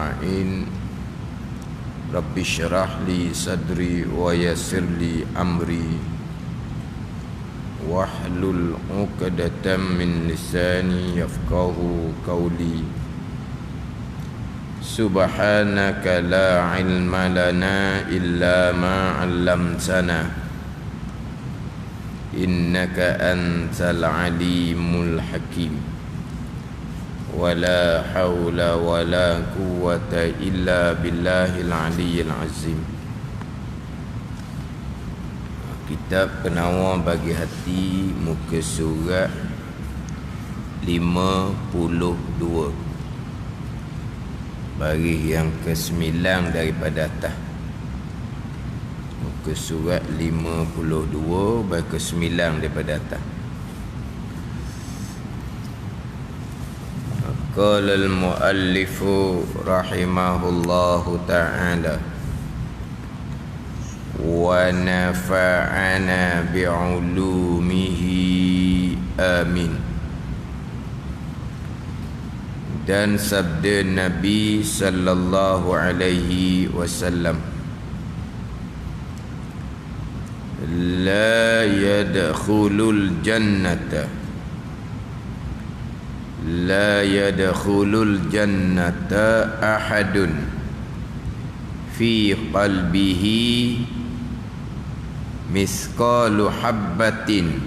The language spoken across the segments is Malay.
أجمعين رب اشرح لي صدري ويسر لي أمري واحلل عقدة من لساني يفقه قولي سبحانك لا علم لنا إلا ما علمتنا إنك أنت العليم الحكيم ولا حول ولا قوة إلا بالله العلي العظيم. Kitab Penawar Bagi Hati, muka surat 52, baris yang ke-9 daripada atas. Muka surat 52, baris ke-9 daripada atas. Qala al-muallifu rahimahullahu ta'ala wa nafa'ana bi'ulumihi amin. Dan sabda Nabi sallallahu alaihi wasallam, la yadkhulul jannata ahadun fi qalbihi misqalu habbatin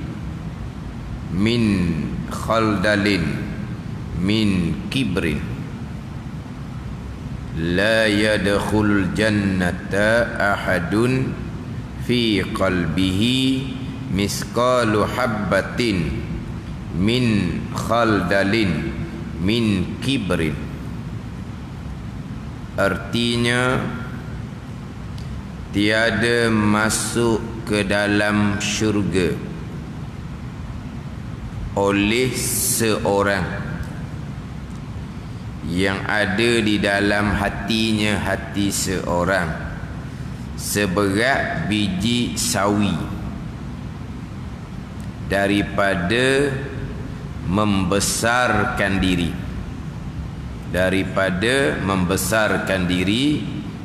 min khaldalin min kibrin. La yadkhulul jannata ahadun fi qalbihi misqalu habbatin min khaldalin min kibrin. Artinya, tiada masuk ke dalam syurga oleh seorang yang ada di dalam hatinya hati seorang seberat biji sawi daripada membesarkan diri,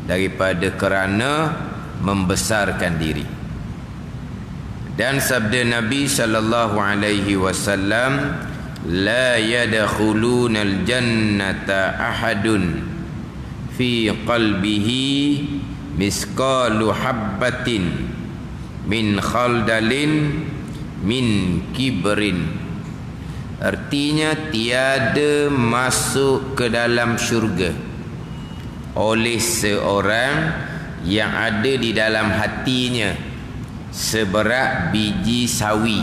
daripada kerana membesarkan diri. Dan sabda Nabi sallallahu alaihi wasallam, la yadkhulunal jannata ahadun fi qalbihi misqalu habbatin min khaldalin min kibrin. Artinya, tiada masuk ke dalam syurga oleh seorang yang ada di dalam hatinya seberat biji sawi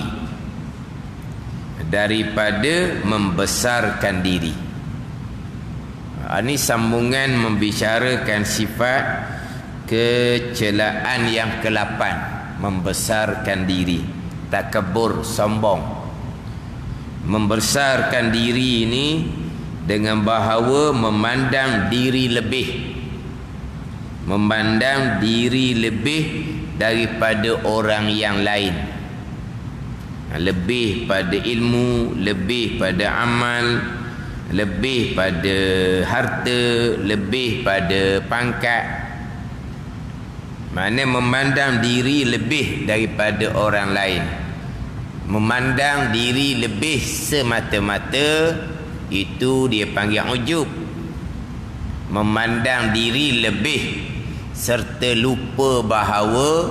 daripada membesarkan diri. Ini sambungan membicarakan sifat kecelaan yang ke-8, membesarkan diri, takabur, sombong. Membesarkan diri ini dengan bahawa memandang diri lebih daripada orang yang lain, lebih pada ilmu, lebih pada amal, lebih pada harta, lebih pada pangkat. Mana memandang diri lebih daripada orang lain, memandang diri lebih semata-mata, itu dia panggil ujub. Memandang diri lebih serta lupa bahawa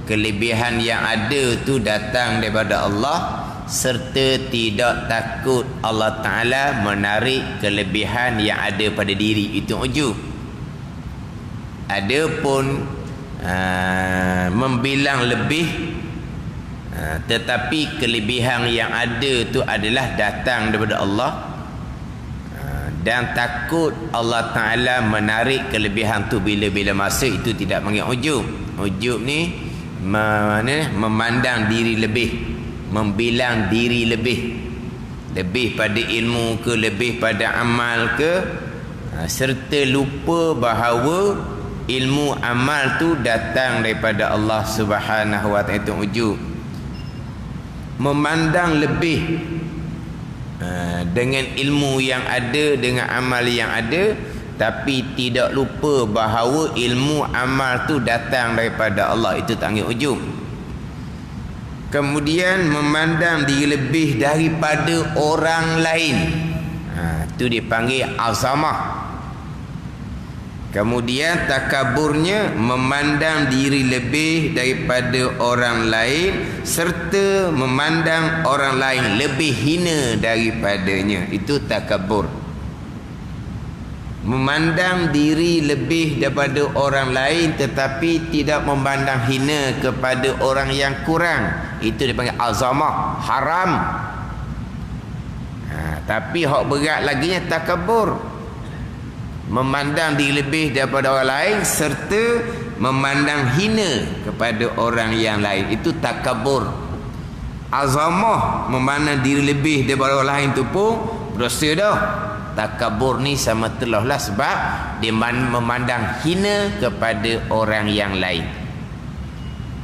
kelebihan yang ada tu datang daripada Allah, serta tidak takut Allah Ta'ala menarik kelebihan yang ada pada diri, itu ujub. Adapun membilang lebih, tetapi kelebihan yang ada tu adalah datang daripada Allah, dan takut Allah Ta'ala menarik kelebihan tu bila-bila masa, itu tidak panggil ujub. Ujub ni memandang diri lebih, membilang diri lebih pada ilmu ke, lebih pada amal ke, serta lupa bahawa ilmu amal tu datang daripada Allah Subhanahu wa Ta'ala, itu ujub. Memandang lebih dengan ilmu yang ada, dengan amal yang ada, tapi tidak lupa bahawa ilmu amal tu datang daripada Allah. Itu tak panggil ujub. Kemudian memandang diri lebih daripada orang lain, itu dipanggil azamah. Kemudian takaburnya memandang diri lebih daripada orang lain serta memandang orang lain lebih hina daripadanya. Itu takabur. Memandang diri lebih daripada orang lain tetapi tidak memandang hina kepada orang yang kurang. Itu dipanggil azamah, haram. Tapi hak berat laginya takabur. Memandang diri lebih daripada orang lain serta memandang hina kepada orang yang lain. Itu takabur. Azamah memandang diri lebih daripada orang lain tu pun dosa dah. Takabur ni sama telah lah sebab dia memandang hina kepada orang yang lain.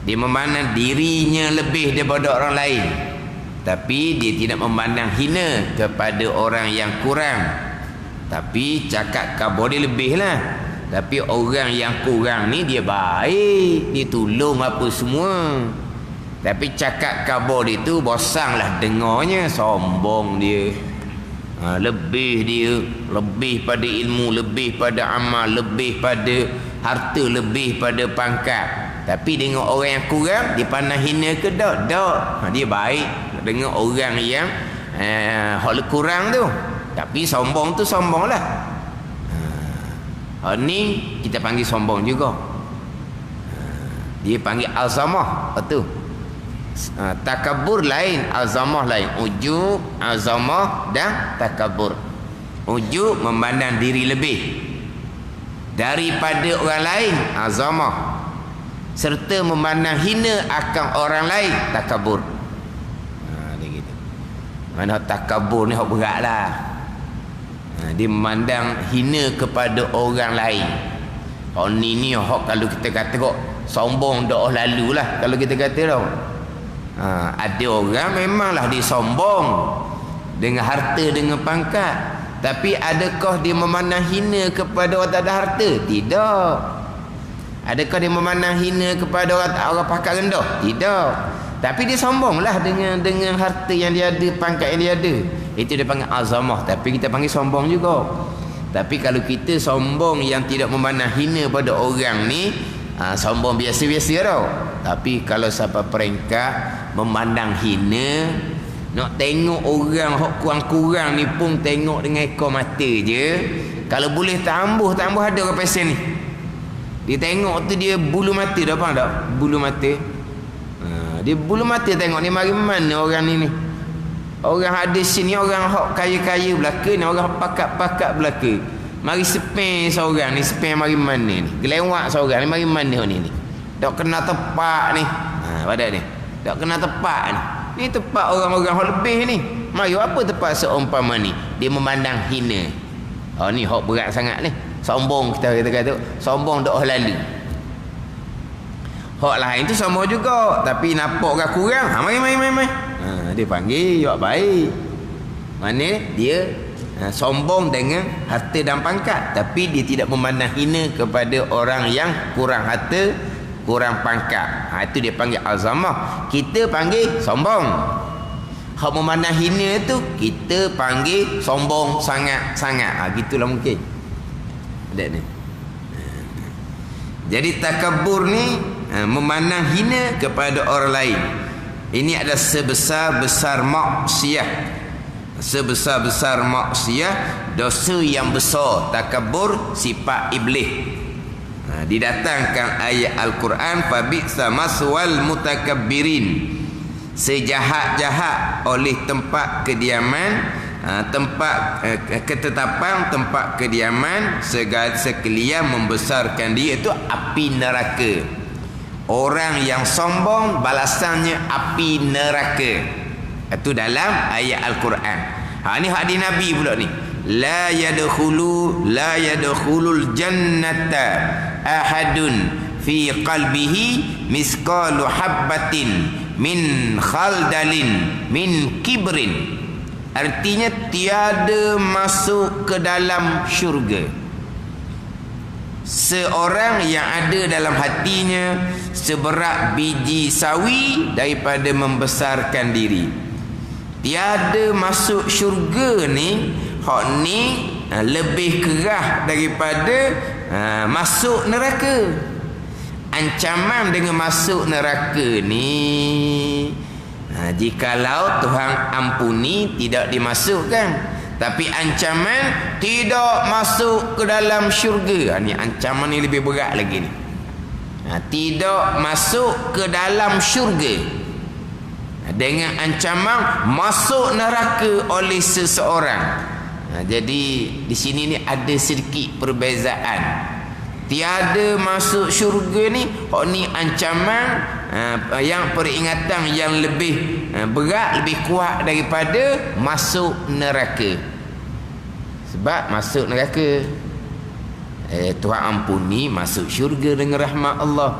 Dia memandang dirinya lebih daripada orang lain, tapi dia tidak memandang hina kepada orang yang kurang. Tapi cakap kabur dia lebih lah. Tapi orang yang kurang ni dia baik, dia tolong apa semua. Tapi cakap kabur dia tu bosanlah dengarnya, sombong dia. Lebih dia, lebih pada ilmu, lebih pada amal, lebih pada harta, lebih pada pangkat. Tapi dengan orang yang kurang dia pandang hina ke tak? Tak. Dia baik dengan orang yang kurang tu. Tapi sombong tu sombong lah. Ni kita panggil sombong juga. Dia panggil azamah. Betul. Takabur lain, azamah lain. Ujub, azamah dan takabur. Ujub memandang diri lebih daripada orang lain, azamah. Serta memandang hina akan orang lain, takabur. Dia gitu. Mana takabur ni hak berat lah. Dia memandang hina kepada orang lain. Ni hak kalau kita kata kok sombong dah lalu lah. Kalau kita kata tau, ada orang memanglah dia sombong dengan harta, dengan pangkat. Tapi adakah dia memandang hina kepada orang tak ada harta? Tidak. Adakah dia memandang hina kepada orang pangkat rendah? Tidak. Tapi dia sombonglah dengan harta yang dia ada, pangkat yang dia ada. Itu dia panggil azamah. Tapi kita panggil sombong juga. Tapi kalau kita sombong yang tidak memandang hina pada orang ni, sombong biasa-biasa tau. Tapi kalau sampai peringkat memandang hina, nak tengok orang hok kurang-kurang ni pun tengok dengan ekor mata je. Kalau boleh tambah ada orang pesen ni. Dia tengok tu dia bulu mata dah, faham tak? Bulu mata. Dia bulu mata tengok ni mari mana orang ni. Orang ada sini, orang hok kaya-kaya belaka ni, orang pakat-pakat belaka. Mari spend seorang ni, spend mari mana ni. Gelewak seorang ni mari mana ni. Tak kena tepat ni. Pada ni. Tak kena tepat ni. Ni tepat orang-orang hok lebih ni. Mari apa tepat seumpama ni. Dia memandang hina. Ni hok berat sangat ni. Sombong kita kata. Sombong dak lalu. Hak lain tu sama juga, tapi nampak orang kurang, mari. Dia panggil awak baik. Mana dia sombong dengan harta dan pangkat, tapi dia tidak memandang hina kepada orang yang kurang harta, kurang pangkat. Itu dia panggil azamah. Kita panggil sombong. Hak memandang hina tu kita panggil sombong sangat-sangat. Gitulah mungkin. Ada ni. Jadi takabur ni memandang hina kepada orang lain. Ini adalah sebesar-besar maksiat. Sebesar-besar maksiat, dosa yang besar. Takabur sifat iblis. Didatangkan ayat Al-Quran, fabi'sa maswal mutakabbirin. Sejahat-jahat oleh tempat kediaman, tempat ketetapan, tempat kediaman segala sekalian membesarkan dia, itu api neraka. Orang yang sombong balasannya api neraka. Itu dalam ayat Al-Quran. Ni hadis Nabi pula ni. La yadkhulul jannata ahadun fi qalbihi misqalu habbatin min khaldalin min kibrin. Artinya tiada masuk ke dalam syurga. seorang yang ada dalam hatinya seberat biji sawi daripada membesarkan diri. Tiada masuk syurga ni, hak ni lebih kerah daripada masuk neraka. Ancaman dengan masuk neraka ni, jikalau Tuhan ampuni tidak dimasukkan. Tapi ancaman tidak masuk ke dalam syurga. Ni ancaman ni lebih berat lagi ni. Tidak masuk ke dalam syurga. Dengan ancaman masuk neraka oleh seseorang. Jadi di sini ni ada sedikit perbezaan. Tiada masuk syurga ni, ni ancaman yang peringatan yang lebih berat, lebih kuat daripada masuk neraka. Sebab masuk neraka, Tuhan ampuni, masuk syurga dengan rahmat Allah.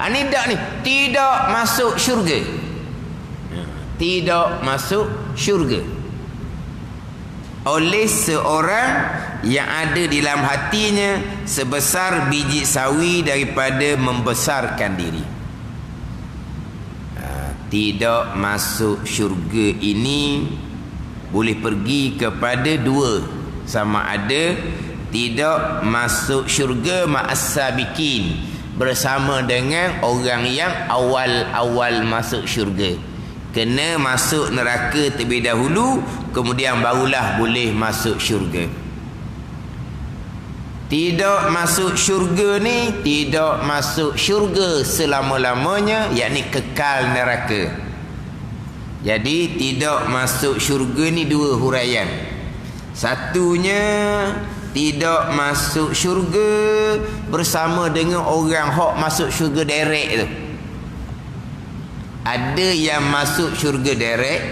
Ni tak ni, tidak masuk syurga. Tidak masuk syurga oleh seorang yang ada di dalam hatinya sebesar biji sawi daripada membesarkan diri. Tidak masuk syurga ini boleh pergi kepada dua. Sama ada tidak masuk syurga ma'as-sabiqin, bersama dengan orang yang awal-awal masuk syurga. Kena masuk neraka terlebih dahulu, kemudian barulah boleh masuk syurga. Tidak masuk syurga ni, tidak masuk syurga selama-lamanya, yakni kekal neraka. Jadi tidak masuk syurga ni dua huraian. Satunya, tidak masuk syurga bersama dengan orang hok masuk syurga direct tu. Ada yang masuk syurga direct,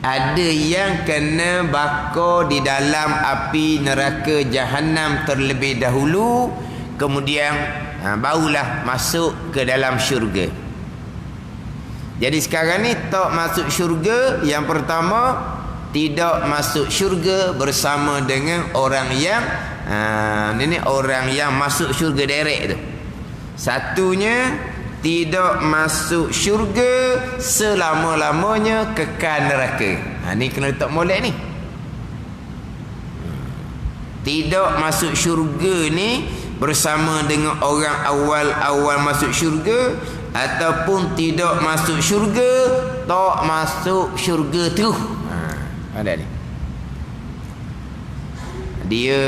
ada yang kena bakar di dalam api neraka Jahannam terlebih dahulu, kemudian barulah masuk ke dalam syurga. Jadi sekarang ni tak masuk syurga, yang pertama tidak masuk syurga bersama dengan orang yang ini orang yang masuk syurga direct tu. Satunya tidak masuk syurga selama-lamanya, kekal neraka. Ni kena letak molek ni. Tidak masuk syurga ni bersama dengan orang awal-awal masuk syurga, ataupun tidak masuk syurga tak masuk syurga terus. Ada ni. Dia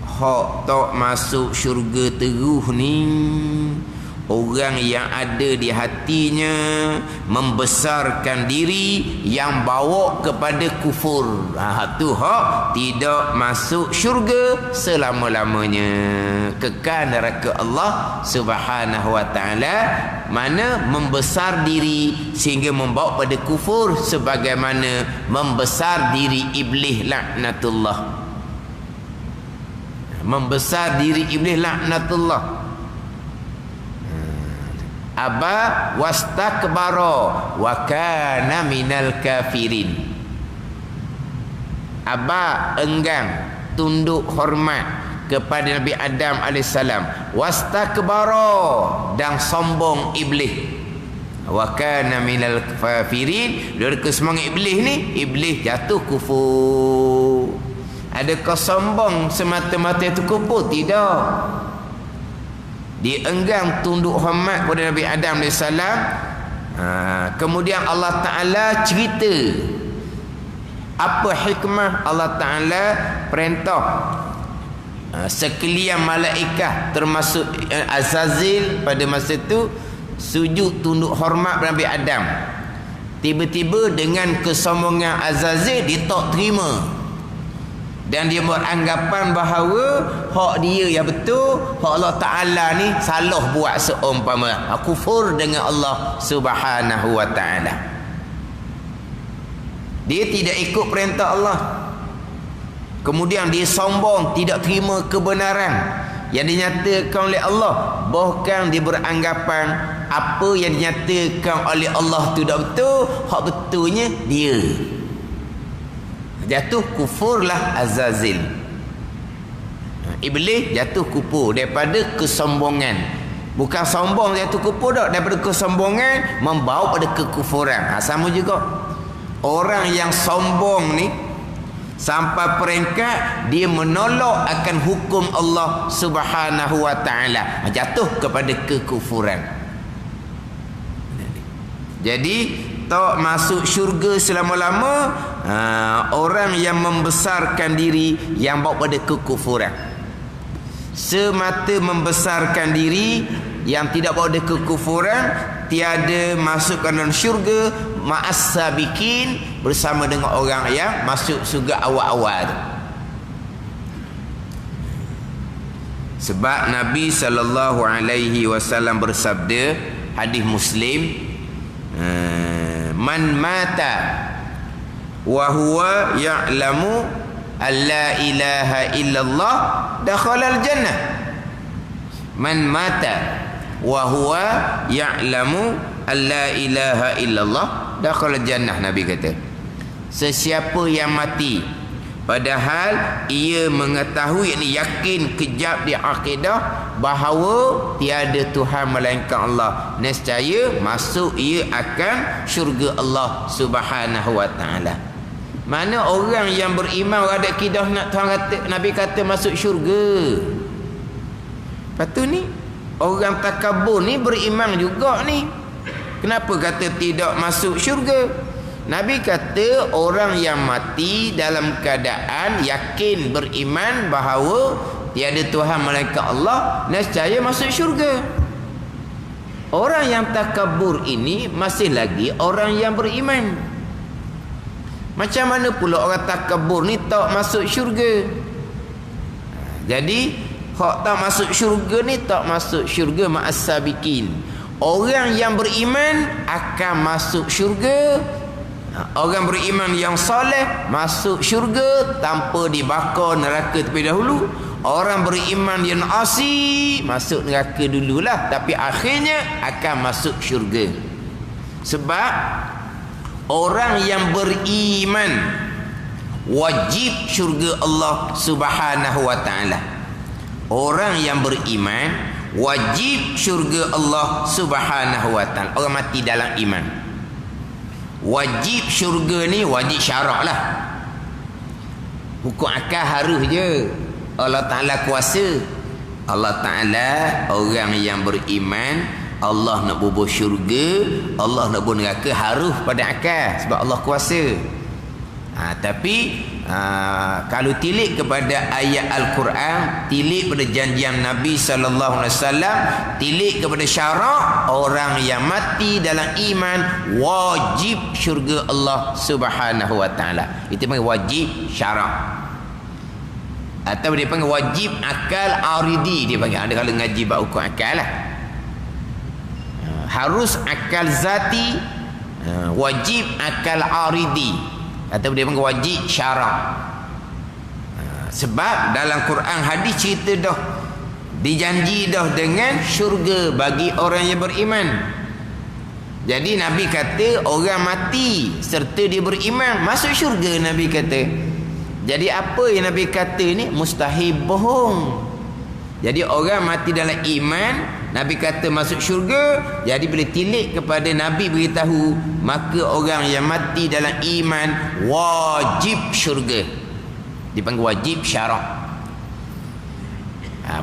hak tak masuk syurga terus ni, orang yang ada di hatinya membesarkan diri yang bawa kepada kufur. Tu hak tidak masuk syurga selama-lamanya, kekal neraka Allah Subhanahu wa taala, mana membesar diri sehingga membawa pada kufur, sebagaimana membesar diri iblis laknatullah. Membesar diri iblis laknatullah. Aba wastakbara wa kana minal kafirin. Aba enggan tunduk hormat kepada Nabi Adam AS. Wastakbara, dan sombong iblis. Wa kana minal kafirin. Dari kesemangat iblis ni, iblis jatuh kufur. Adakah sombong semata-mata itu kufur? Tidak. Dia enggan tunduk hormat kepada Nabi Adam AS. Kemudian Allah Ta'ala cerita apa hikmah Allah Ta'ala perintah sekalian malaikat termasuk Azazil pada masa itu sujud tunduk hormat kepada Nabi Adam. Tiba-tiba dengan kesombongan Azazil, dia tak terima. Dan dia beranggapan bahawa hak dia yang betul, hak Allah Ta'ala ni salah buat seumpama. Kufur dengan Allah Subhanahu wa ta'ala. Dia tidak ikut perintah Allah. Kemudian dia sombong, tidak terima kebenaran yang dinyatakan oleh Allah. Bahkan dia beranggapan apa yang dinyatakan oleh Allah tu tak betul, hak betulnya dia. Jatuh kufurlah Azazil. Iblis jatuh kufur daripada kesombongan. Bukan sombong jatuh kufur dak, daripada kesombongan membawa pada kekufuran. Sama juga orang yang sombong ni sampai peringkat dia menolak akan hukum Allah Subhanahu wa taala, jatuh kepada kekufuran. Jadi tak masuk syurga selama-lama orang yang membesarkan diri yang bawa pada kekufuran. Semata membesarkan diri yang tidak bawa pada kekufuran, tiada masuk ke dalam syurga ma'as sabiqin, bersama dengan orang yang masuk syurga awal-awal. Sebab Nabi sallallahu alaihi wasallam bersabda, hadis Muslim, man mata wa huwa ya'lamu alla ilaha illallah dakhala al-jannah. Man mata wa huwa ya'lamu alla ilaha illallah dakhala al-jannah. Nabi kata, sesiapa yang mati padahal ia mengetahui, ini yakin kejap di akidah bahawa tiada Tuhan melainkan Allah, nescaya masuk ia akan syurga Allah Subhanahu wa taala. Mana orang yang beriman ada akidah nak Tuhan kata, Nabi kata masuk syurga. Lepas tu ni orang takabur ni beriman juga ni, kenapa kata tidak masuk syurga? Nabi kata orang yang mati dalam keadaan yakin beriman bahawa tiada Tuhan melainkan Allah, nescaya masuk syurga. Orang yang takabur ini masih lagi orang yang beriman. Macam mana pula orang takabur ni tak masuk syurga? Jadi hak tak masuk syurga ni tak masuk syurga ma'as sabiqin. Orang yang beriman akan masuk syurga. Orang beriman yang soleh masuk syurga tanpa dibakar neraka terlebih dahulu. Orang beriman yang asi masuk neraka dululah, tapi akhirnya akan masuk syurga. Sebab orang yang beriman wajib syurga Allah Subhanahu wa taala. Orang yang beriman wajib syurga Allah Subhanahu wa taala. Orang mati dalam iman. Wajib syurga ni wajib syarak lah. Hukum akal harus je. Allah Ta'ala kuasa. Allah Ta'ala, orang yang beriman, Allah nak bubuh syurga, Allah nak bubuh neraka, harus pada akal. Sebab Allah kuasa. Tapi kalau tilik kepada ayat Al-Quran, tilik pada janjian Nabi SAW, tilik kepada syarak, orang yang mati dalam iman wajib syurga Allah Subhanahu wa taala. Itu panggil wajib syarak. Atau dia panggil wajib akal aridi, dia panggil. Ada kalau ngaji bab hukum akal lah. Harus akal zati, wajib akal aridi, atau dia panggil wajib syarak. Sebab dalam Quran hadis cerita dah, dijanji dah dengan syurga bagi orang yang beriman. Jadi Nabi kata orang mati serta dia beriman masuk syurga, Nabi kata. Jadi apa yang Nabi kata ni mustahil bohong. Jadi orang mati dalam iman, Nabi kata masuk syurga. Jadi bila tilik kepada Nabi beritahu, maka orang yang mati dalam iman wajib syurga. Dipanggil wajib syarak.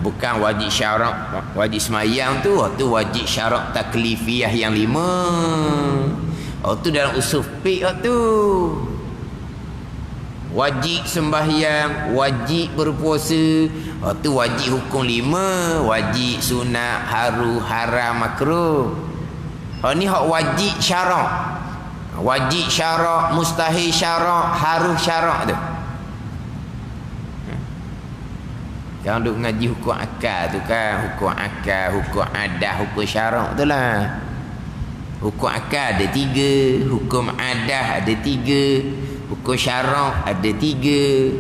Bukan wajib syarak wajib semayang tu wajib syarak taklifiyah yang 5. Tu dalam usul fiqh tu. Wajib sembahyang, wajib berpuasa, tu wajib hukum 5, wajib sunat, haram, makruh. Ni hak wajib syarak. Wajib syarak, mustahil syarak, harus syarak tu. Jangan duk ngaji hukum akal tu kan, hukum akal, hukum adah, hukum syarak tu lah. Hukum akal ada 3, hukum adah ada 3, hukum syarak ada 3.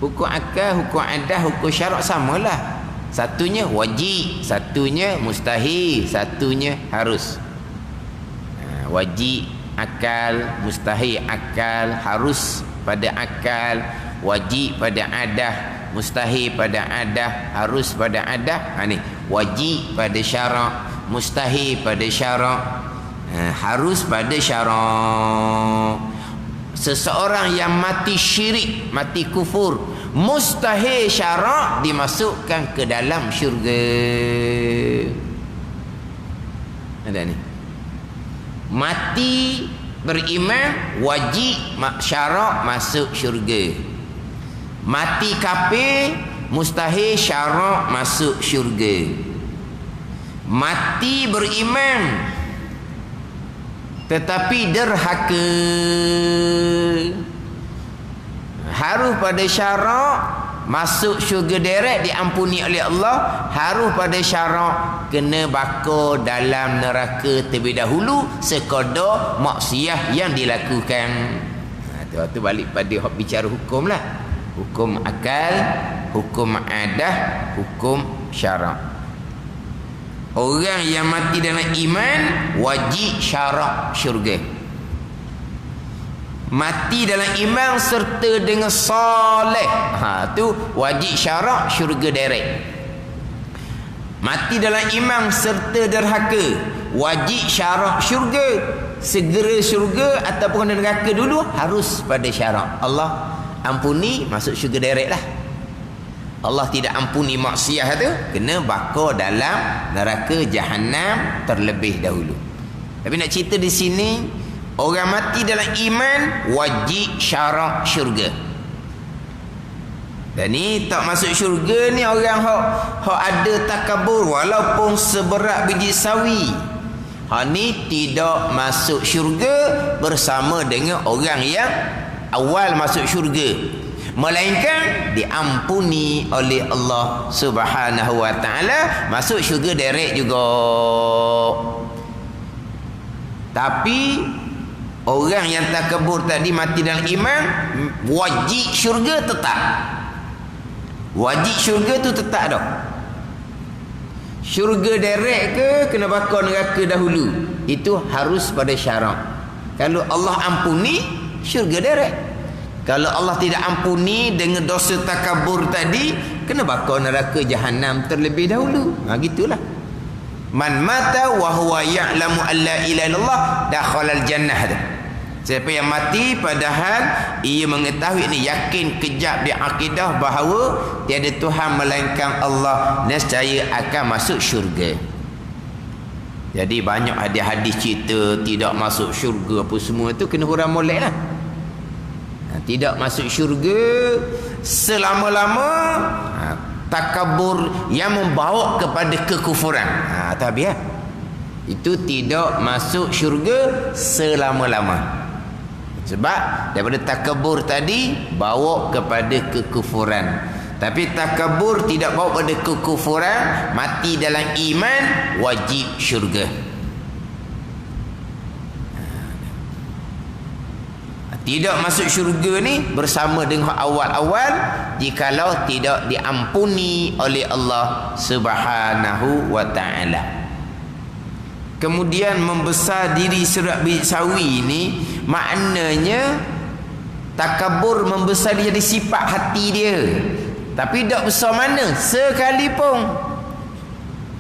Hukum akal, hukum adah, hukum syarak samalah. Satunya wajib, satunya mustahil, satunya harus. Wajib akal, mustahil akal, harus pada akal, wajib pada adah, mustahil pada adah, harus pada adah. Ni wajib pada syarak, mustahil pada syarak, harus pada syarak. Seseorang yang mati syirik, mati kufur, mustahil syarak, dimasukkan ke dalam syurga. Ada ni. Mati beriman, wajib syarak masuk syurga. Mati kafir, mustahil syarak masuk syurga. Mati beriman tetapi derhaka, harus pada syarak masuk syurga direct, diampuni oleh Allah. Harus pada syarak kena bakar dalam neraka terlebih dahulu sekadar maksiat yang dilakukan. Tu balik pada bicara hukum lah. Hukum akal, hukum adah, hukum syarak. Orang yang mati dalam iman wajib syarak syurga. Mati dalam iman serta dengan soleh, tu wajib syarak syurga direct. Mati dalam iman serta derhaka, wajib syarak syurga. Segera syurga ataupun neraka dulu, harus pada syarak. Allah ampuni, masuk syurga direct lah. Allah tidak ampuni maksiat tu, kena bakar dalam neraka jahanam terlebih dahulu. Tapi nak cerita di sini, orang mati dalam iman wajib syarak syurga. Dan ni tak masuk syurga ni orang hok ada takabur walaupun seberat biji sawi. Hak ni tidak masuk syurga bersama dengan orang yang awal masuk syurga, melainkan diampuni oleh Allah Subhanahu wa taala, masuk syurga direct juga. Tapi orang yang takabur tadi mati dalam iman, wajib syurga tetap. Wajib syurga tu tetap dah. Syurga direct ke kena bakar neraka dahulu, itu harus pada syarak. Kalau Allah ampuni, syurga direct. Kalau Allah tidak ampuni dengan dosa takabur tadi, kena bakar neraka jahanam terlebih dahulu. Gitulah. Man mata wa huwa ya'lamu an la ilaha illallah dakhala al-jannah. Siapa yang mati padahal ia mengetahui, ini yakin kejap di akidah bahawa tiada Tuhan melainkan Allah, nescaya akan masuk syurga. Jadi banyak hadis-hadis cerita tidak masuk syurga apa semua tu kena hurang molek lah. Tidak masuk syurga selama-lama takabur yang membawa kepada kekufuran. Tak biar. Itu tidak masuk syurga selama-lama. Sebab daripada takabur tadi bawa kepada kekufuran. Tapi takabur tidak bawa pada kekufuran, mati dalam iman, wajib syurga. Tidak masuk syurga ni bersama dengan awal-awal jikalau tidak diampuni oleh Allah Subhanahu wa taala. Kemudian membesar diri serat biji sawi ni maknanya takabur membesar dia jadi sifat hati dia. Tapi tak besar mana sekalipun.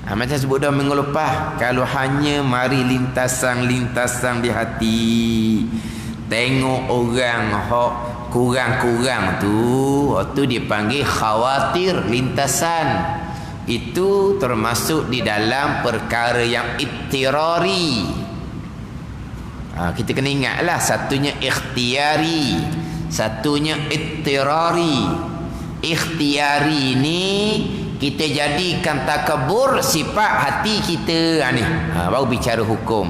Macam sebut dah minggu lepas, kalau hanya mari lintasan-lintasan di hati, tengok orang hok kurang-kurang tu dipanggil khawatir lintasan. Itu termasuk di dalam perkara yang ittirari. Kita kena ingatlah, satunya ikhtiari, satunya ittirari. Ikhtiari ni kita jadikan takabur sifat hati kita ni. Baru bicara hukum.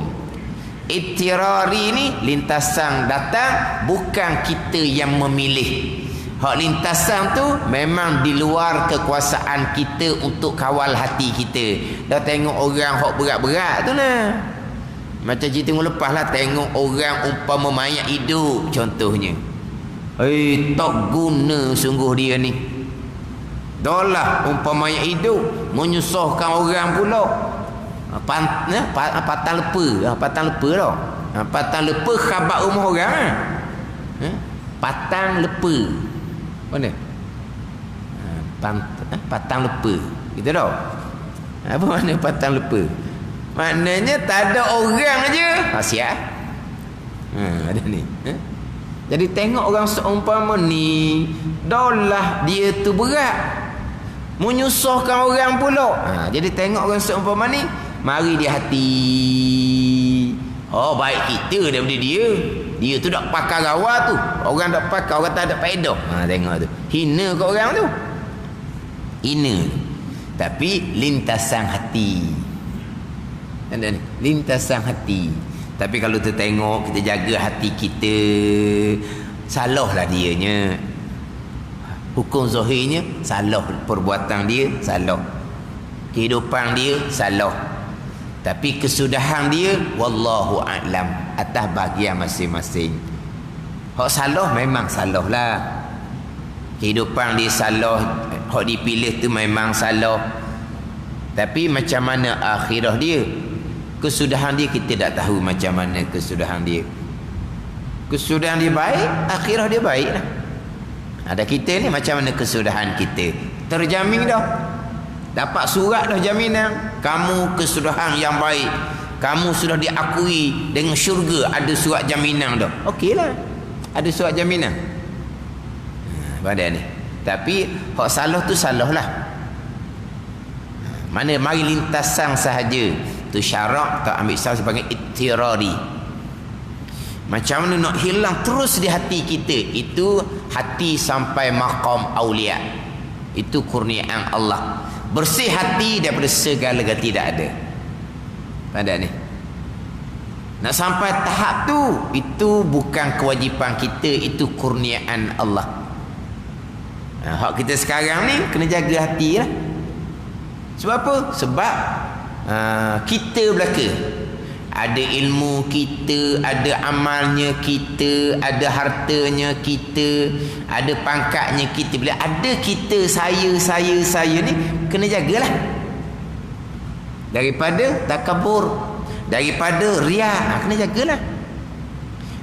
Ittirari ni lintasan datang, bukan kita yang memilih. Hak lintasan tu memang di luar kekuasaan kita untuk kawal hati kita. Dah tengok orang hak berat-berat tu lah. Macam cerita minggu lepas lah, tengok orang umpama mayat hidup contohnya. Tak guna sungguh dia ni. Dah lah umpama mayat hidup, menyusahkan orang pula. Patang lepa. Patang lepa tau. Patang lepa khabar rumah orang. Patang lepa. Mana? Patang lupa. Gitu tau. Apa makna patang lupa? Maknanya tak ada orang aje. Siap. Ada ni. Jadi tengok orang seumpama ni, daulah dia tu berat. Menyusahkan orang pula. Jadi tengok orang seumpama ni, mari dia hati. Oh, baik kita daripada dia. Dia tu dak pakar rawa tu. Orang dak pakar, orang tak ada faedah. Tengok tu. Hina kat orang tu. Hina. Tapi lintasan hati. Ada ni, lintasan hati. Tapi kalau tu tengok, kita jaga hati kita, salahlah dianya. Hukum zahirnya salah, perbuatan dia salah, kehidupan dia salah. Tapi kesudahan dia wallahu a'lam, atas bahagian masing-masing. Hak salah memang salah lah. Kehidupan dia salah, hak dipilih tu memang salah. Tapi macam mana akhirah dia? Kesudahan dia kita tak tahu macam mana kesudahan dia. Kesudahan dia baik, akhirah dia baik lah. Ada kita ni macam mana kesudahan kita? Terjamin dah. Dapat surat dah jaminan. Kamu kesudahan yang baik. Kamu sudah diakui dengan syurga. Ada surat jaminan dah. Okey lah. Ada surat jaminan. Pada ni. Tapi hak salah tu salah lah. Mana mari lintasan sahaja. Tu syarak tak ambil salah sebagai ittirari. Macam mana nak hilang terus di hati kita? Itu hati sampai maqam aulia. Itu kurniaan Allah. Bersih hati daripada segala tidak ada. Pada ni. Nak sampai tahap tu, itu bukan kewajipan kita, itu kurniaan Allah. Hak kita sekarang ni kena jaga hati lah. Sebab apa? Sebab kita belaka. Ada ilmu kita, ada amalnya kita, ada hartanya kita, ada pangkatnya kita. Bila ada kita, saya ni, kena jagalah. Daripada takabur, daripada riya, kena jagalah.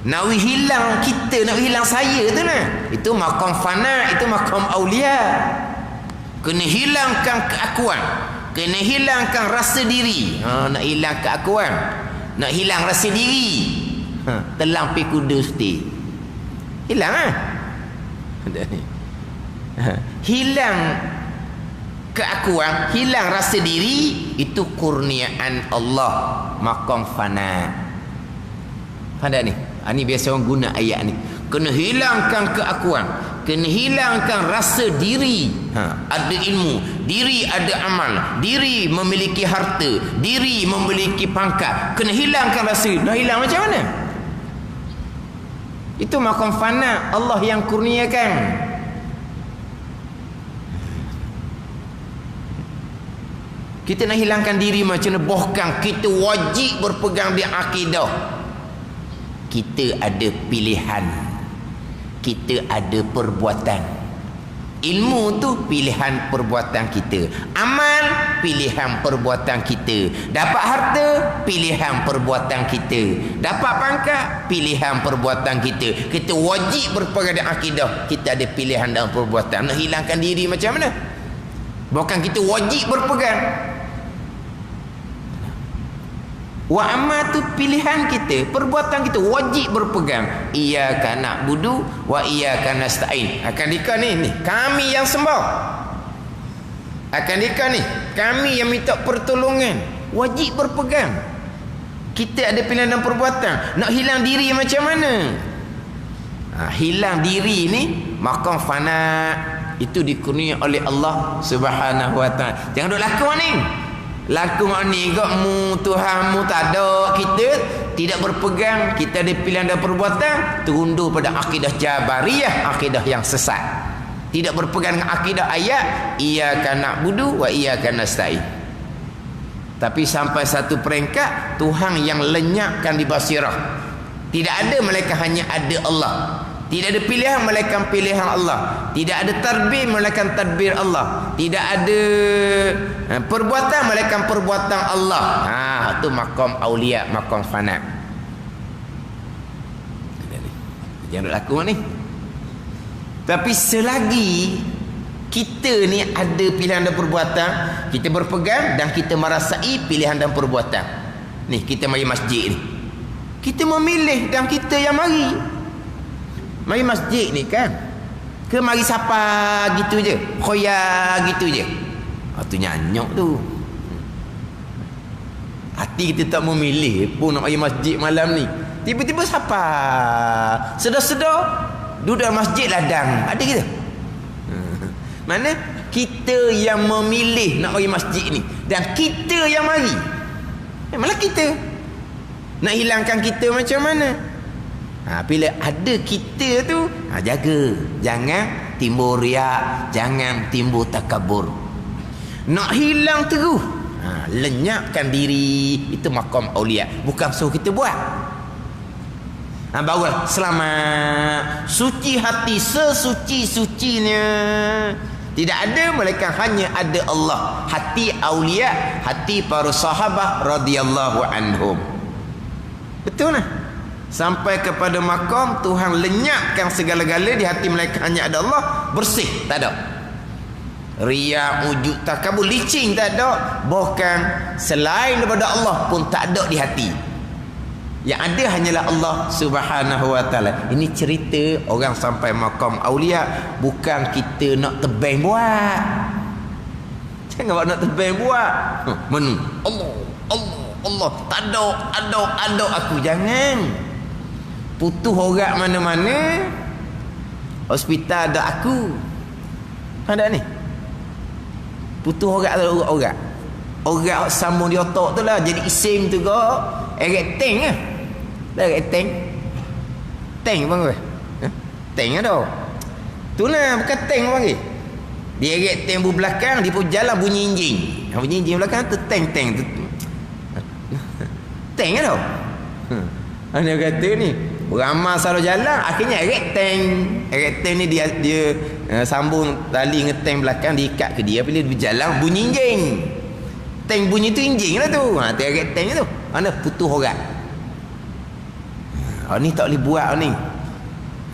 Nak hilang kita, nak hilang saya tu lah. Itu maqam fana, itu maqam aulia. Kena hilangkan keakuan, kena hilangkan rasa diri. Nak hilang keakuan, nak hilang rasa diri, telang pi kuda seti. Hilang hilang keakuan, hilang rasa diri, itu kurniaan Allah, maqam fana. Pada ni, ni biasa orang guna ayat ni. Kena hilangkan keakuan, kena hilangkan rasa diri. Ada ilmu, diri ada amal, diri memiliki harta, diri memiliki pangkat. Kena hilangkan rasa. Dah hilang macam mana? Itu maqam fana, Allah yang kurniakan. Kita nak hilangkan diri macam mana? Bahkan kita wajib berpegang di akidah. Kita ada pilihan, kita ada perbuatan. Ilmu tu pilihan perbuatan kita. Amal pilihan perbuatan kita. Dapat harta pilihan perbuatan kita. Dapat pangkat pilihan perbuatan kita. Kita wajib berpegang di akidah. Kita ada pilihan dalam perbuatan. Nak hilangkan diri macam mana? Bukan kita wajib berpegang. Wa amal tu pilihan kita, perbuatan kita wajib berpegang. Iyyaka na'budu wa iyyaka nasta'in. Akan dikah ni kami yang sembah. Akan dikah ni kami yang minta pertolongan. Wajib berpegang. Kita ada pilihan dan perbuatan. Nak hilang diri macam mana? Hilang diri ni maqam fana, itu dikurniai oleh Allah Subhanahu wa taala. Jangan duk lakon ni. Laku ni kok Tuhanmu tak ada, kita tidak berpegang, kita ada pilihan dan perbuatan, terundur pada akidah Jabariyah, akidah yang sesat. Tidak berpegang dengan akidah ayat iyyaka na'budu wa iyyaka nasta'in. Tapi sampai satu peringkat Tuhan yang lenyapkan di basirah. Tidak ada melainkan hanya ada Allah. Tidak ada pilihan melainkan pilihan Allah. Tidak ada tadbir melainkan tadbir Allah. Tidak ada perbuatan melainkan perbuatan Allah. Itu maqam aulia, maqam fana. Jangan laku ni. Tapi selagi Kita ni ada pilihan dan perbuatan, kita berpegang dan kita merasai pilihan dan perbuatan. Ni kita mari masjid ni, kita memilih dan kita yang mari. Mari masjid ni kan, ke mari sapa gitu je, khoya gitu je. Tu nyanyok tu. Hati kita tak memilih pun nak mari masjid malam ni. Tiba-tiba sapa, sedar-sedar duduk dalam masjid ladang. Ada kita? Mana kita yang memilih nak pergi masjid ni dan kita yang mari. Malah kita nak hilangkan kita macam mana? Bila ada kita tu, jaga jangan timbul riak, jangan timbul takabur. Nak hilang terus, lenyapkan diri. Itu maqam aulia, bukan suruh kita buat. Barulah selamat, suci hati sesuci-sucinya. Tidak ada melainkan hanya ada Allah. Hati aulia, hati para sahabat radhiyallahu anhum. Betul lah. Sampai kepada maqam Tuhan lenyapkan segala-gala di hati mereka, hanya ada Allah, bersih, tak ada riya, ujub, takabur, licin, tak ada. Bahkan selain daripada Allah pun tak ada di hati. Yang ada hanyalah Allah subhanahu wa ta'ala. Ini cerita orang sampai maqam aulia, bukan kita nak tebang buat. Jangan buat nak tebang buat. Mana? Allah. Tak ada aku. Jangan. Putus orang mana-mana. Hospital ada aku. Ada ni. Putus orang ada orang. Orang sambung di otak tu lah. Jadi isim tu kok. Eret tank lah. Eret tank. Tank apa panggil? Tank ada. Itulah bukan tank apa panggil. Dia eret tank belakang, dia pun jalan bunyi enjin. Bunyi enjin belakang tu tank tu. Tank ada. Ana kata ni, beramal selalu jalan, akhirnya eret tank. Eret tank ni dia sambung tali ngetang belakang, diikat ke dia, bila dia berjalan bunyi enjin. Tank bunyi tu enjin lah tu. Eret tank tu. Mana putus orang. Ni tak boleh buat ni.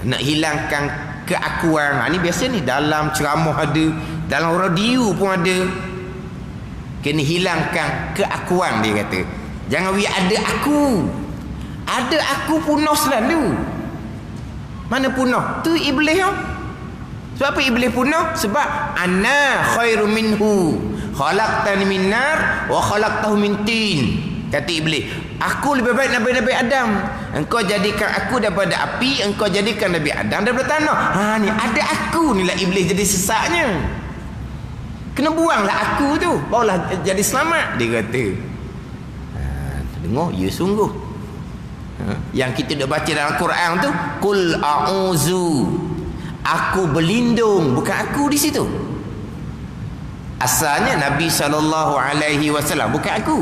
Nak hilangkan keakuan. Ni biasa ni dalam ceramah ada, dalam radio pun ada. Kena hilangkan keakuan, dia kata. Jangan ada aku. Ada aku punah selalu. Mana punah? Tu iblis lah. Sebab apa iblis punah? Sebab ana khairu minhu, khalaqtani min nar wa khalaqtahu min tin. Kata iblis, aku lebih baik Nabi Adam. Engkau jadikan aku daripada api, engkau jadikan Nabi Adam daripada tanah. Ni ada aku ni lah iblis jadi sesaknya. Kena buanglah aku tu, barulah jadi selamat, dia kata. Dengar, ya sungguh. Yang kita dah baca dalam Quran tu, qul a'udzu, aku berlindung, bukan aku di situ. Asalnya Nabi SAW, bukan aku.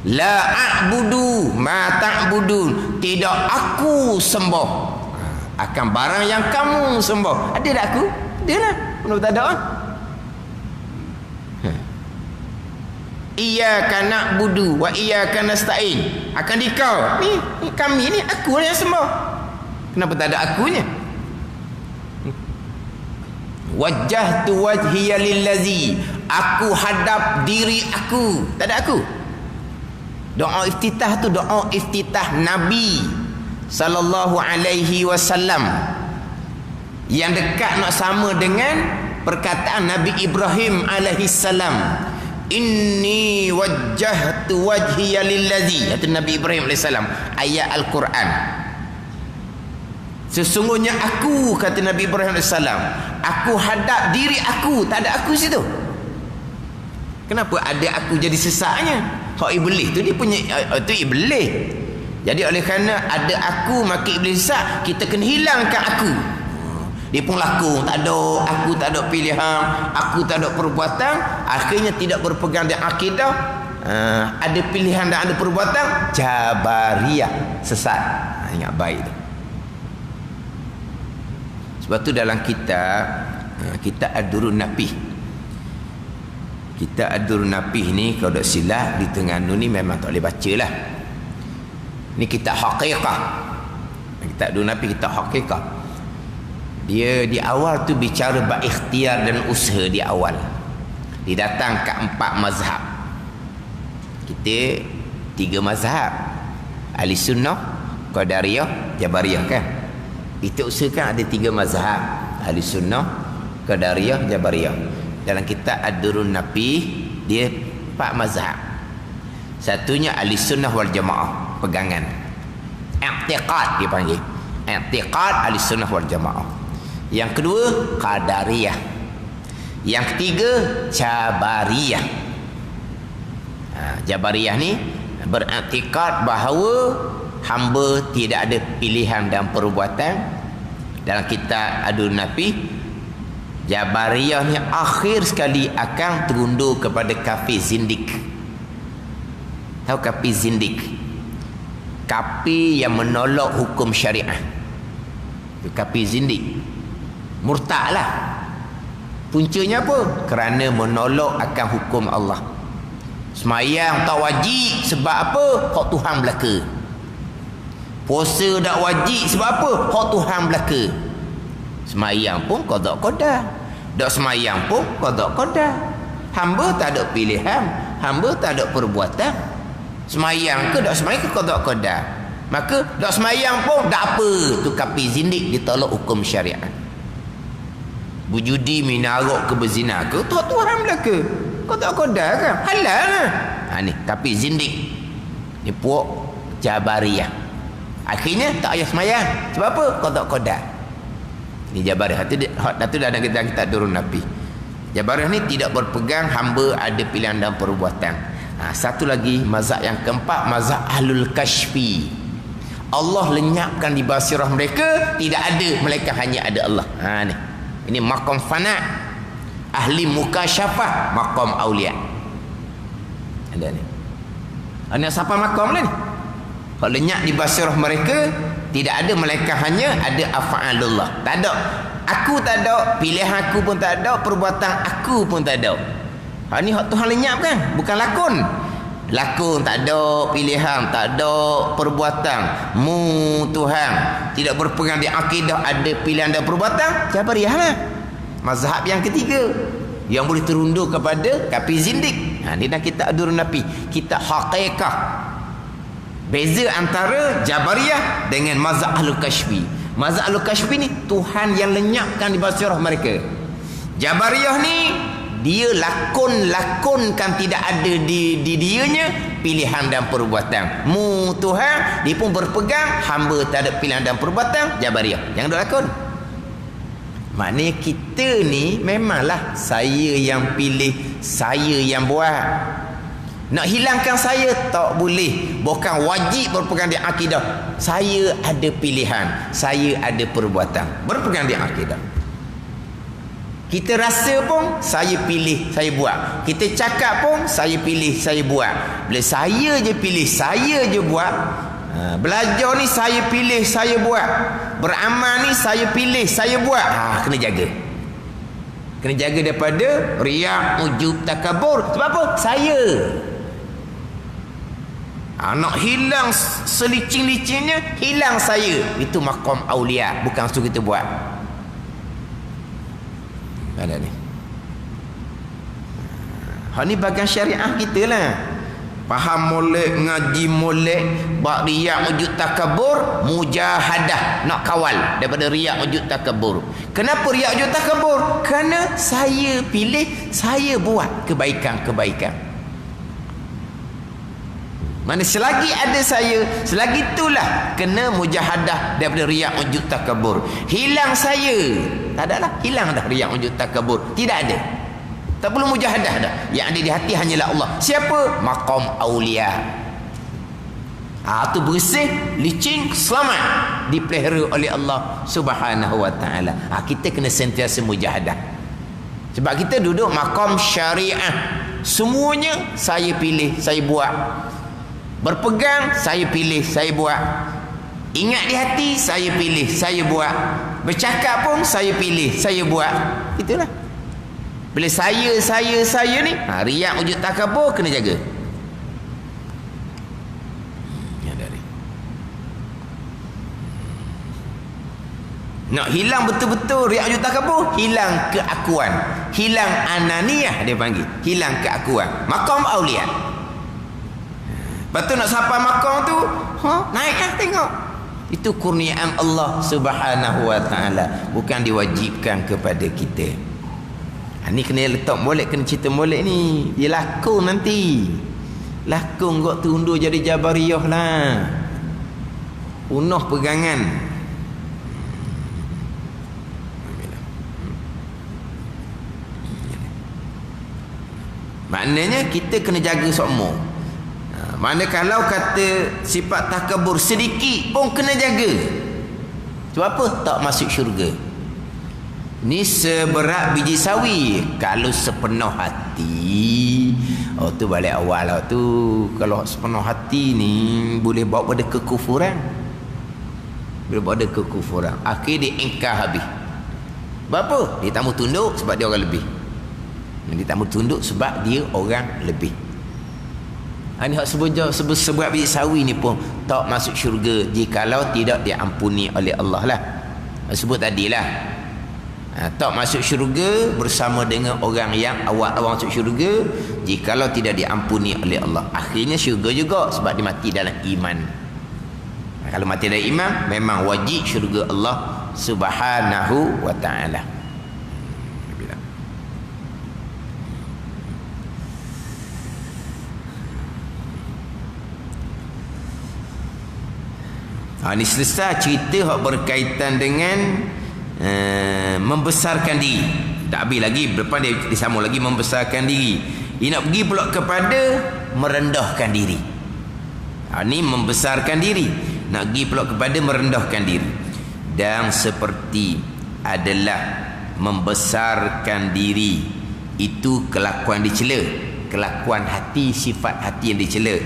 La a'budu ma ta'budun, tidak aku sembah akan barang yang kamu sembah. Ada tak aku? Ada lah. Kenapa tak ada? Iyyaka na'budu wa iyyaka nasta'in. Akan dikau. Ni kami ni, aku lah yang sembah. Kenapa tak ada akunya? Wajjahtu wajhiya lillazi, aku hadap diri aku. Tak ada aku. Doa iftitah tu doa iftitah Nabi sallallahu alaihi wasallam, yang dekat nak sama dengan perkataan Nabi Ibrahim alaihi salam. Inni wajjahtu wajhiya lillazi, kata Nabi Ibrahim alaihi salam, ayat Al-Quran. Sesungguhnya aku, kata Nabi Ibrahim alaihi salam, aku hadap diri aku. Tak ada aku situ. Kenapa ada aku jadi sesaknya? Hak iblis tu dia punya, tu iblis. Jadi oleh kerana ada aku, maka iblis sesak. Kita kena hilangkan aku. Dia pun laku, tak ada aku, tak ada pilihan, aku tak ada perbuatan. Akhirnya tidak berpegang dengan akidah, ada pilihan dan ada perbuatan. Jabariyah, sesat. Ingat baik tu. Sebab tu dalam kita Ad-Durrun Napih. Kita Ad-Durrun Napih ni, kalau tak silap di Terengganu ni memang tak boleh baca lah. Ni kitab haqiqah. Kitab Ad-Durrun Napih, kitab haqiqah. Dia di awal tu bicara bab ikhtiar dan usaha di awal. Dia datang ke 4 mazhab. Kita 3 mazhab. Ahli Sunnah, Qadariyah, Jabariyah kan. Kita usahakan ada 3 mazhab. Ahli Sunnah, Qadariyah, Jabariyah. Dalam kitab Ad-Durrun Napih dia 4 mazhab. Satunya Ahli Sunnah wal Jamaah, pegangan. I'tiqad dia panggil. I'tiqad Ahli Sunnah wal Jamaah. Yang kedua Qadariyah. Yang ketiga Jabariyah. Jabariyah ni beriktikad bahawa hamba tidak ada pilihan dan perbuatan. Dalam kitab Ad-Durrun Napih, Jabariyah ni akhir sekali akan terundur kepada kafir zindik. Tahu kafir zindik? Kafir yang menolak hukum syariah. Itu kafir zindik. Murtad lah. Puncanya apa? Kerana menolak akan hukum Allah. Semayang tak wajib sebab apa? Hak Tuhan belaka. Puasa tak wajib sebab apa? Hak Tuhan belaka. Semayang pun qada qada. Tak semayang pun qada qada. Hamba tak ada pilihan, hamba tak ada perbuatan. Semayang ke tak semayang ke qada qada. Maka tak semayang pun tak apa. Tu kafir zindik, ditolak hukum syariat. Berjudi, minarok ke berzina ke, Tuhan belaka. Qada qada kan? Halal lah. Ni kafir zindik. Ni puak Jabariyah. Akhirnya tak payah semayang. Sebab apa? Qada qada. Ni Jabariyah. Itu dah ada kita Durrun Napih. Jabariyah ni tidak berpegang hamba ada pilihan dan perbuatan. Satu lagi mazhab yang keempat, mazhab Ahlul Kashfi. Allah lenyapkan di basirah mereka, tidak ada melainkan hanya ada Allah. Ni. Ini maqam fana. Ahli mukasyafah, maqam aulia. Ada ni. Ana siapa maqam ni? Kalau lenyap di basirah mereka, tidak ada melainkan hanya ada af'alullah. Tak ada. Aku tak ada, pilihan aku pun tak ada, perbuatan aku pun tak ada. Ni hak Tuhan lenyap kan? Bukan lakon. Lakon tak ada, pilihan tak ada, perbuatan mu Tuhan tidak berpegang di akidah ada pilihan dan perbuatan. Jabariyah lah. Mazhab yang ketiga yang boleh terundur kepada kafir zindik. Ni dah kita Ad-Durrun Napih, kita haqiqah. Beza antara Jabariyah dengan mazhab Ahlul Kashfi. Mazhab Ahlul Kashfi ni Tuhan yang lenyapkan di basirah mereka. Jabariyah ni dia lakon-lakonkan tidak ada di dianya pilihan dan perbuatan. Mu Tuhan, dia pun berpegang hamba tak ada pilihan dan perbuatan. Jabariyah yang ada lakon. Maknanya kita ni memanglah saya yang pilih, saya yang buat. Nak hilangkan saya tak boleh. Bukan wajib berpegang di akidah. Saya ada pilihan, saya ada perbuatan. Berpegang di akidah. Kita rasa pun saya pilih, saya buat. Kita cakap pun saya pilih, saya buat. Bila saya je pilih, saya je buat. Belajar ni saya pilih, saya buat. Beramal ni saya pilih, saya buat. Kena jaga. Kena jaga daripada riak, ujub, takabur. Sebab apa? Saya. Nak hilang selicin-licinnya, hilang saya. Itu maqam aulia, bukan suruh kita buat. Ada ni. Ni bagian syariah kita lah. Faham molek, ngaji molek, bak riak, wujud takabur, mujahadah, nak kawal daripada riak, wujud takabur. Kenapa riak, wujud takabur? Kerana saya pilih, saya buat kebaikan-kebaikan. Mana selagi ada saya, selagi itulah kena mujahadah daripada riak, wujud takabur. Hilang saya, tak ada lah, hilang dah riak, wujud takabur. Tidak ada. Tak perlu mujahadah dah. Yang ada di hati hanyalah Allah. Siapa? Maqam aulia. Tu bersih, licin, selamat, dipelihara oleh Allah Subhanahu wa taala. Kita kena sentiasa mujahadah. Sebab kita duduk maqam syariah. Semuanya saya pilih, saya buat. Berpegang, saya pilih, saya buat. Ingat di hati, saya pilih, saya buat. Bercakap pun saya pilih, saya buat. Itulah. Bila saya ni, riak, wujud takabur kena jaga. Nak hilang betul-betul riak ujub takabur, hilang keakuan, hilang ananiyah dia panggil, hilang keakuan. Maqam aulia. Lepas tu nak sampai maqam tu, naiklah tengok. Itu kurniaan Allah Subhanahu wa taala, bukan diwajibkan kepada kita. Ni kena letak molek, kena cerita molek ni. Dia lakon nanti. Lakon kau tundur jadi Jabariyah lah. Unuh pegangan. Maknanya kita kena jaga semua. Mana kalau kata sifat takabur sedikit pun kena jaga. Sebab apa? Tak masuk syurga. Ni seberat biji sawi. Kalau sepenuh hati, tu balik awal lah tu. Kalau sepenuh hati ni boleh bawa pada kekufuran. Boleh bawa pada kekufuran. Akhir dia engkar habis. Sebab apa? Dia tak mau tunduk sebab dia orang lebih. Dia tak mau tunduk sebab dia orang lebih. Ini hak seberat biji sawi ni pun tak masuk syurga jikalau tidak diampuni oleh Allah lah. Sebut tadilah. Tak masuk syurga bersama dengan orang yang awal-awal masuk syurga jikalau tidak diampuni oleh Allah. Akhirnya syurga juga sebab dia mati dalam iman. Kalau mati dalam iman memang wajib syurga Allah Subhanahu wa ta'ala. Ini selesai cerita yang berkaitan dengan membesarkan diri. Tak habis lagi, depan dia disambung lagi membesarkan diri. Dia nak pergi pula kepada merendahkan diri. Ini membesarkan diri, nak pergi pula kepada merendahkan diri. Dan seperti adalah membesarkan diri itu kelakuan dicela, kelakuan hati, sifat hati yang dicela.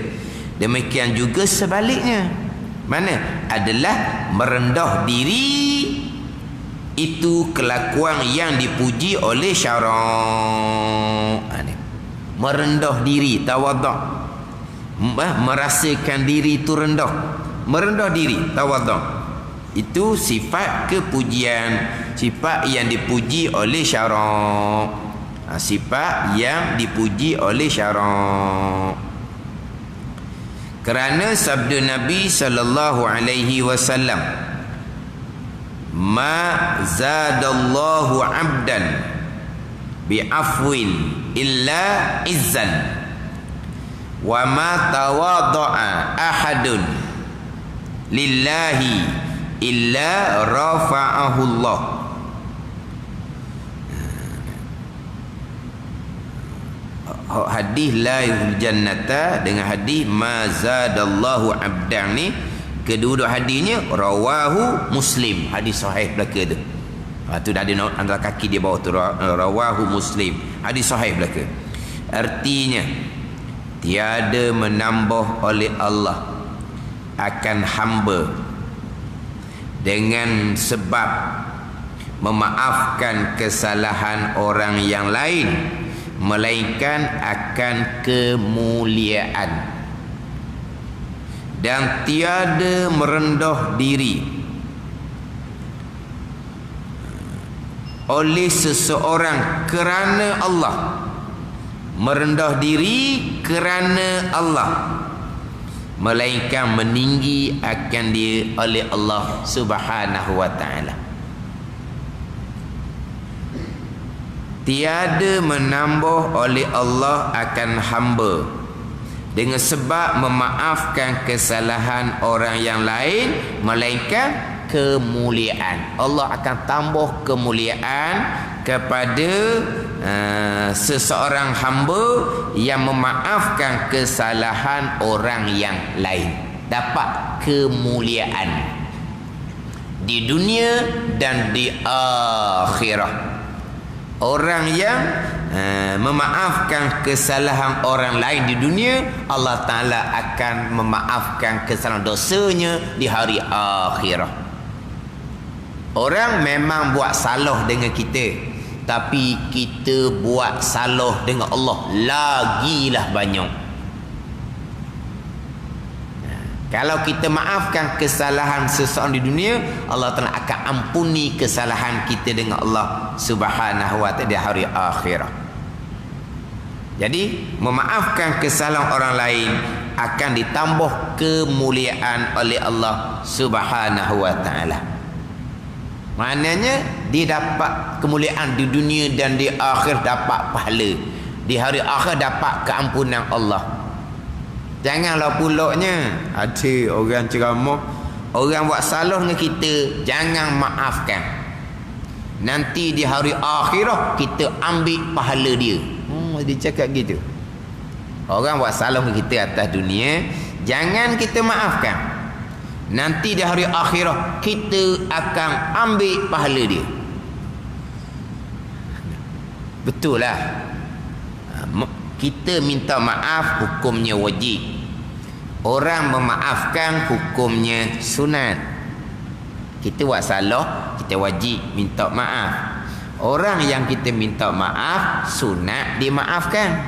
Demikian juga sebaliknya. Mana? Adalah merendah diri itu kelakuan yang dipuji oleh syarak. Merendah diri, tawaduk. Merasakan diri itu rendah. Merendah diri, tawaduk. Itu sifat kepujian, sifat yang dipuji oleh syarak. Sifat yang dipuji oleh syarak. Kerana sabda Nabi sallallahu alaihi wasallam, ma zadallahu 'abdan bi'afwin illa izzan wa ma tawadda'a ahadun lillahi illa rafa'ahu Allah. Hadis la yul jannata dengan hadis ma zadallahu 'abdan ni, kedua-dua hadisnya rawahu Muslim, hadis sahih belaka tu. Tu dah ada antara kaki dia bawah tu, rawahu Muslim, hadis sahih belaka. Artinya tiada menambah oleh Allah akan hamba dengan sebab memaafkan kesalahan orang yang lain, melainkan akan kemuliaan. Dan tiada merendah diri oleh seseorang kerana Allah, merendah diri kerana Allah, melainkan meninggi akan dia oleh Allah Subhanahu wa ta'ala. Tiada menambah oleh Allah akan hamba dengan sebab memaafkan kesalahan orang yang lain, melainkan kemuliaan. Allah akan tambah kemuliaan kepada seseorang hamba yang memaafkan kesalahan orang yang lain. Dapat kemuliaan di dunia dan di akhirat. Orang yang memaafkan kesalahan orang lain di dunia, Allah Ta'ala akan memaafkan kesalahan dosanya di hari akhirat. Orang memang buat salah dengan kita, tapi kita buat salah dengan Allah lagilah banyak. Kalau kita maafkan kesalahan seseorang di dunia, Allah Ta'ala akan ampuni kesalahan kita dengan Allah Subhanahu wa ta'ala di hari akhirat. Jadi memaafkan kesalahan orang lain akan ditambah kemuliaan oleh Allah Subhanahu wa ta'ala. Maknanya dia dapat kemuliaan di dunia dan di akhir dapat pahala. Di hari akhir dapat keampunan Allah. Janganlah pulaknya ada orang ceramah, orang buat salah dengan kita, jangan maafkan. Nanti di hari akhirat kita ambil pahala dia. Dia cakap gitu. Orang buat salah dengan kita atas dunia, jangan kita maafkan. Nanti di hari akhirat kita akan ambil pahala dia. Betul lah. Kita minta maaf hukumnya wajib. Orang memaafkan hukumnya sunat. Kita buat salah, kita wajib minta maaf. Orang yang kita minta maaf sunat dimaafkan.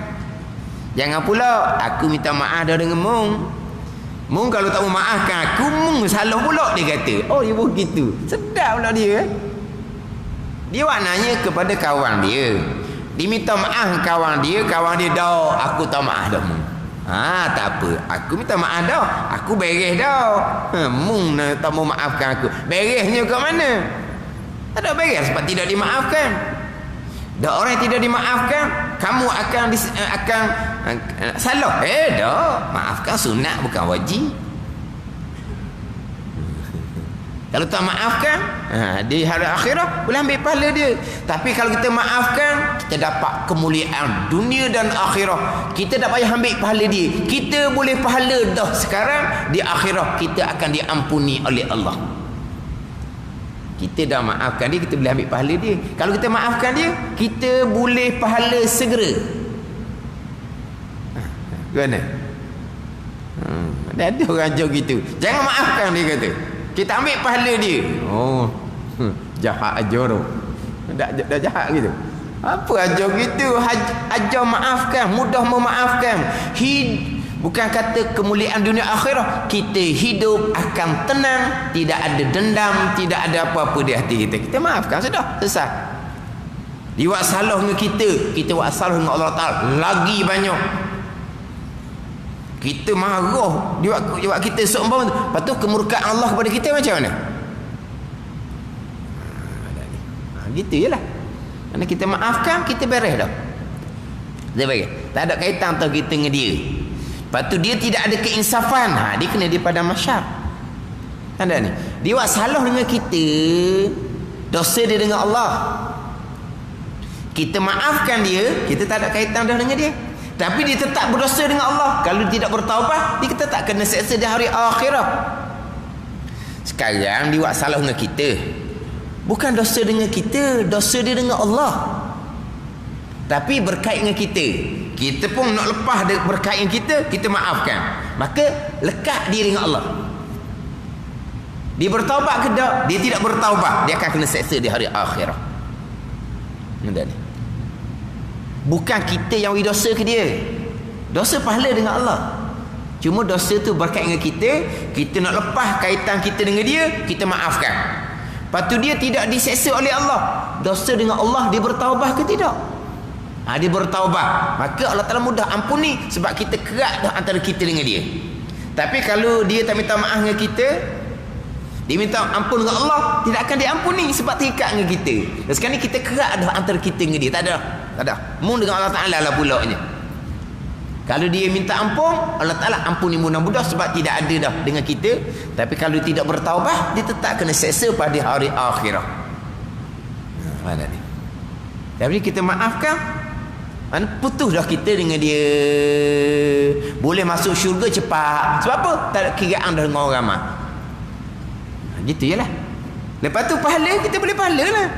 Jangan pula aku minta maaf dah dengan mung. Mung kalau tak mau maafkan aku, mung salah pula dia kata. Oh dia begitu. Sedap pula dia. Dia buat nanya kepada kawan dia. Dia minta maaf kawan dia dah, aku tak maaf dah mung. Tak apa, aku minta maaf dah, aku beres dah. Mung tak mau maafkan aku. Beresnya kat mana? Tak ada beres sebab tidak dimaafkan. Dah orang yang tidak dimaafkan, kamu akan salah. Dah, maafkan sunat bukan wajib. Kalau tak maafkan, di hari akhirat boleh ambil pahala dia. Tapi kalau kita maafkan, kita dapat kemuliaan dunia dan akhirat. Kita tak payah ambil pahala dia. Kita boleh pahala dah sekarang, di akhirat kita akan diampuni oleh Allah. Kita dah maafkan dia, kita boleh ambil pahala dia. Kalau kita maafkan dia, kita boleh pahala segera. Gimana? Ada orang jauh gitu. Jangan maafkan dia kata. Kita ambil pahala dia. Oh, jahat ajar tu. Dah jahat gitu. Apa ajar gitu? Ajar maafkan, mudah memaafkan. Bukan kata kemuliaan dunia akhirat. Kita hidup akan tenang, tidak ada dendam, tidak ada apa-apa di hati kita. Kita maafkan sudah, selesai. Dia buat salah dengan kita buat salah dengan Allah Ta'ala lagi banyak. Kita marah, dia buat kita seumpama tu. Lepas tu kemurkaan Allah kepada kita macam mana? Gitu je lah. Kerana kita maafkan, kita beres dah. Dia bagi. Tak ada kaitan antara kita dengan dia. Lepas tu dia tidak ada keinsafan. Dia kena di padang mahsyar. Tanda ni. Dia buat salah dengan kita, dosa dia dengan Allah. Kita maafkan dia, kita tak ada kaitan dah dengan dia. Tapi dia tetap berdosa dengan Allah. Kalau tidak bertaubat, dia tetap kena seksa di hari akhirat. Sekarang dia buat salah dengan kita. Bukan dosa dengan kita, dosa dia dengan Allah. Tapi berkait dengan kita. Kita pun nak lepas berkait dengan kita maafkan. Maka lekat dia dengan Allah. Dia bertaubat ke tak? Dia tidak bertaubat, dia akan kena seksa di hari akhirat. Bukan kita yang beri dosa ke dia. Dosa pahala dengan Allah. Cuma dosa tu berkait dengan kita nak lepas kaitan kita dengan dia, kita maafkan. Lepas tu dia tidak diseksa oleh Allah. Dosa dengan Allah, dia bertaubat ke tidak? Dia bertaubat, maka Allah Ta'ala mudah ampuni sebab kita kerat dah antara kita dengan dia. Tapi kalau dia tak minta maaf dengan kita, dia minta ampun dengan Allah, tidak akan diampuni sebab terikat dengan kita. Dan sekarang ni kita kerat dah antara kita dengan dia. Tak ada. Mu dengan Allah Ta'ala lah pulaknya. Kalau dia minta ampun, Allah Ta'ala ampuni mudah-mudah sebab tidak ada dah dengan kita. Tapi kalau tidak bertaubat, dia tetap kena seksa pada hari akhirat. Mana ni? Tapi kita maafkan, putus dah kita dengan dia. Boleh masuk syurga cepat. Sebab apa? Tak ada kiraan dah dengan orang ramai. Gitu je lah. Lepas tu pahala, kita boleh pahala lah.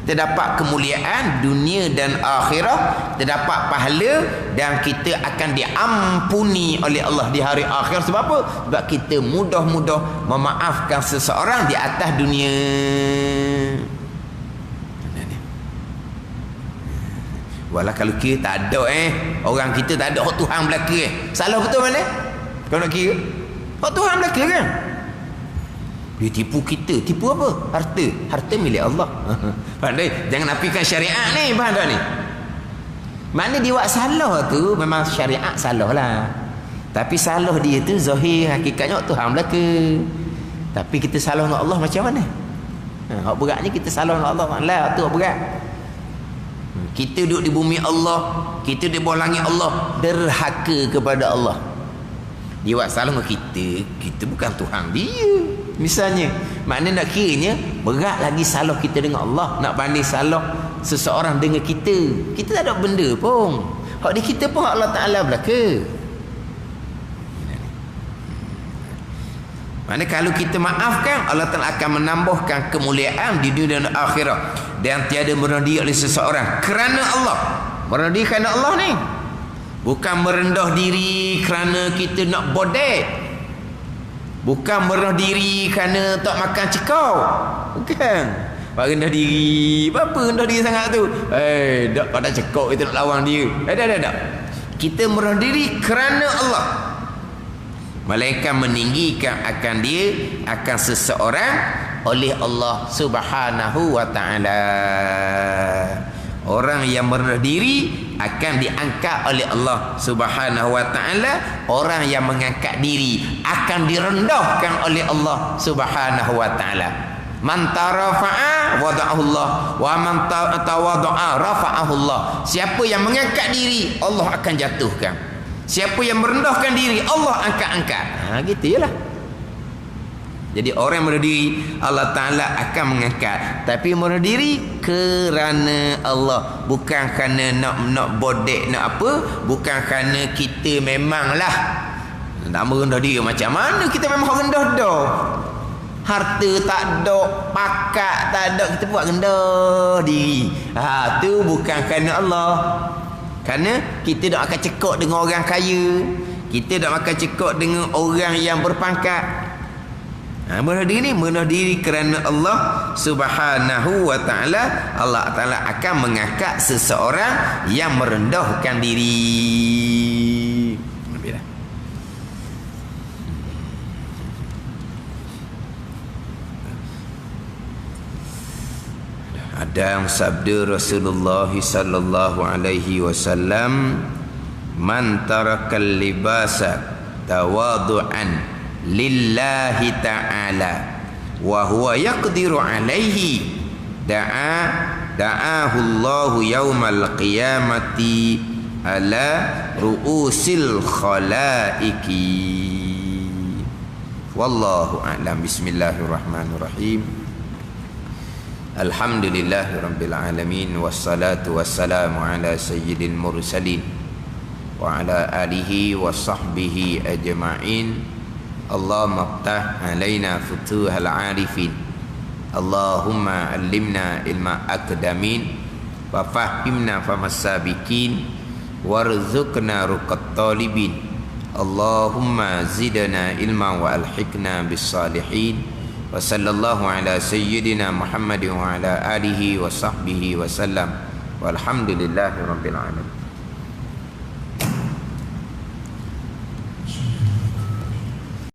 Kita dapat kemuliaan dunia dan akhirat. Kita dapat pahala dan kita akan diampuni oleh Allah di hari akhir. Sebab apa? Sebab kita mudah-mudah memaafkan seseorang di atas dunia. Walau kalau kira tak ada orang kita tak ada Tuhan belaka salah betul mana? Kau nak kira? Hak Tuhan belaka kan? Dia tipu kita. Tipu apa? Harta milik Allah. Pandai, jangan nafikan syariat ni, faham tak ni? Makna dia buat salah tu memang syariat salah lah. Tapi salah dia tu zahir hakikatnya Tuhan belaka. Tapi kita salah dengan Allah macam mana? Hak beratnya kita salah dengan Allah. Lah tu hak berat. Kita duduk di bumi Allah, kita di bawah langit Allah, derhaka kepada Allah. Dia buat salah dengan kita bukan Tuhan dia. Misalnya, makna nak kiranya berat lagi salah kita dengan Allah, nak banding salah seseorang dengan kita. Kita tak ada benda pun. Hak di kita pun Allah Taala belaka. Makna kalau kita maafkan, Allah Ta'ala akan menambahkan kemuliaan di dunia dan akhirat. Dan tiada merendah diri oleh seseorang kerana Allah. Merendah diri kerana Allah ni, bukan merendah diri kerana kita nak bodek. Bukan merendah diri kerana tak makan cekau. Bukan. Pak rendah diri. Apa rendah diri sangat tu? Tak pada cekau kita nak lawan dia. Tak. Kita merendah diri kerana Allah. Malaikat meninggikan akan dia, akan seseorang oleh Allah Subhanahu wa taala. Orang yang merendah diri akan diangkat oleh Allah Subhanahu wa taala. Orang yang mengangkat diri akan direndahkan oleh Allah Subhanahu wa taala. Man tarafa'a wada'ahu Allah wa man tawadda'a rafa'ahu Allah. Siapa yang mengangkat diri, Allah akan jatuhkan. Siapa yang merendahkan diri, Allah angkat-angkat. Gitu jelah. Jadi orang yang merendah diri, Allah Ta'ala akan mengangkat. Tapi merendah diri kerana Allah, bukan kerana nak bodek, nak apa. Bukan kerana kita memanglah nak merendah diri. Macam mana kita memang rendah dah. Harta tak ada, pakat tak ada, kita buat rendah diri. Tu bukan kerana Allah. Kerana kita tak akan cekok dengan orang kaya, kita tak akan cekok dengan orang yang berpangkat. Merendah diri kerana Allah Subhanahu wa taala. Allah Taala akan mengangkat seseorang yang merendahkan diri. Dan sabda Rasulullah sallallahu alaihi wasallam, man tarakal libasa tawadu'an lillahi ta'ala wa huwa yaqdiru alaihi da'ahu Allahu yaumal qiyamati ala ru'usil khalaiqi. Wallahu a'lam. Bismillahirrahmanirrahim. Alhamdulillahi rabbil alamin, wassalatu wassalamu ala sayyidil mursalin wa ala alihi wa sahbihi ajma'in. Allahumma aftah alaina futuhal arifin, Allahumma allimna ilma akdamin, wa fahimna famassabikin, warzuqna ruqat talibin. Allahumma zidna ilma wa alhiqna bis salihin. Wa sallallahu ala sayyidina Muhammadin wa ala alihi wa sahbihi wa sallam. Walhamdulillahi rabbil alamin.